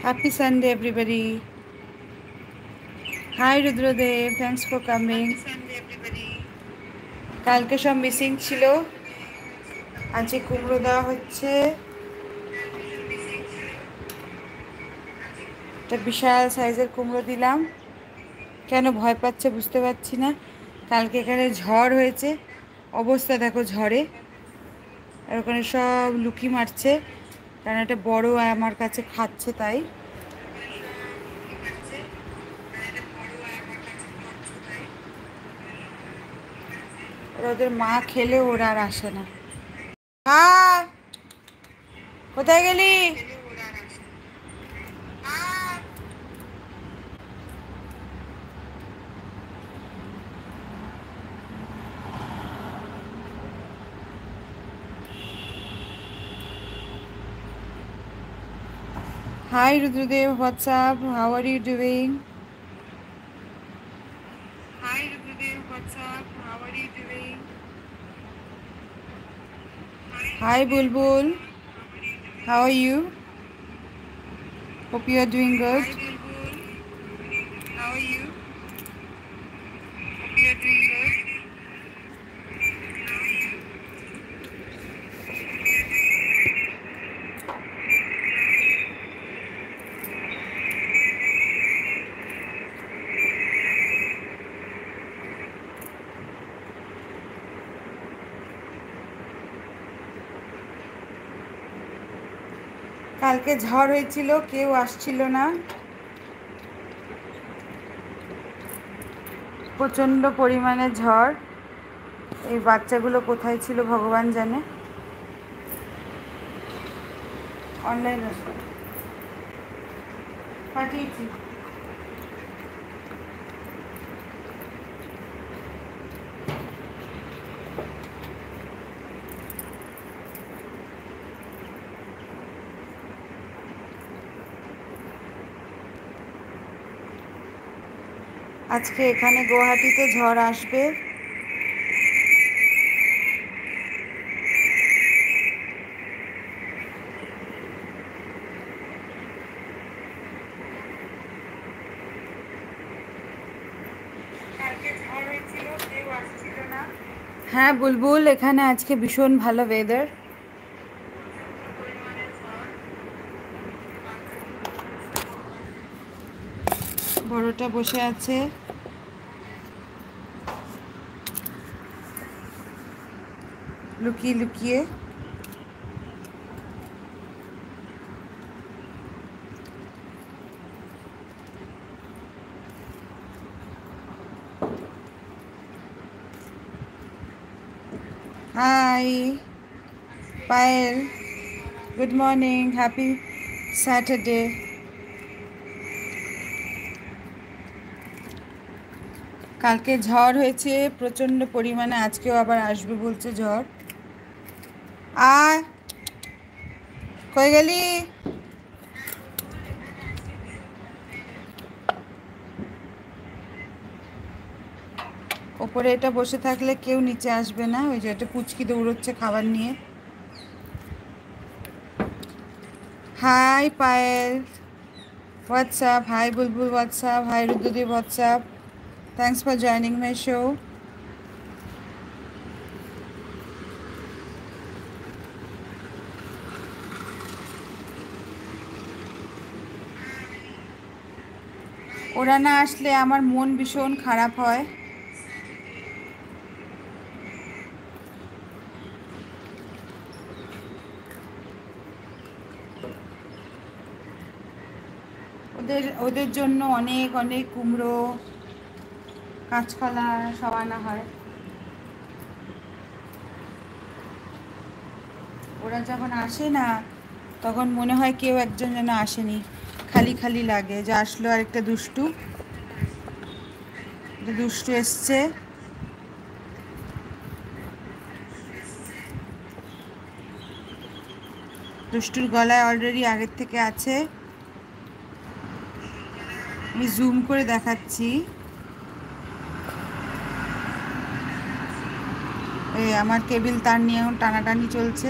Happy Sunday, everybody. Hi, Rudradev. Thanks for coming. কালকে সব missing ছিল, আজকে কুমড়ো দেওয়া হচ্ছে। একটা বিশাল সাইজের কুমড়ো দিলাম। কেন ভয় পাচ্ছে বুঝতে পারছি না। কালকে এখানে ঝড় হয়েছে, অবস্থা দেখো ঝড়ে। আর ওখানে সব লুকি মারছে, কারণ একটা বড় আমার কাছে খাচ্ছে তাই। ওদের মা খেলে ওরা আর আসে না। হ্যাঁ, কোথায় গেলি? Hi Rudradev, what's up? How are you doing? Hi Rudradev, what's up? How are you doing? Hi Bulbul, how are you? Hope you are doing good. Hi Bulbul, how are you? Hope you are doing good. কালকে ঝড় হয়েছিল, কেউ আসছিল না, প্রচণ্ড পরিমাণে ঝড়। এই বাচ্চাগুলো কোথায় ছিল ভগবান জানে। অনলাইন পাঠিয়েছি। আজকে এখানে গুয়াহাটিতে ঝড় আসবে। হ্যাঁ বুলবুল, এখানে আজকে ভীষণ ভালো ওয়েদার। বড়টা বসে আছে, লুকিয়ে লুকিয়ে। Hi Payal, good morning, happy Saturday. কালকে ঝড় হয়েছে প্রচণ্ড পরিমাণে, আজকেও আবার আসবে বলছে ঝড়। আয়, কই গেলি? ওপরে এটা বসে থাকলে কেউ নিচে আসবে না। ওই যে একটা পুচকি দৌড়চ্ছে খাবার নিয়ে। Hi Payal, what's up. Hi Bulbul, what's up. Hi Rudradev, what's up. Thanks for joining my show. ওরা না আসলে আমার মন ভীষণ খারাপ হয়। ওদের ওদের জন্য অনেক অনেক কুমড়ো, কাঁচকলা সব আনা হয়। ওরা যখন আসে না তখন মনে হয় কেউ একজন যেন আসেনি, খালি খালি লাগে। যে আসলো আরেকটা দুষ্টু, দুষ্টু এসছে। দুষ্টুর গলায় অলরেডি আগের থেকে আছে। আমি জুম করে দেখাচ্ছি। এই আমার কেবিল তার নিয়ে এখন টানাটানি চলছে।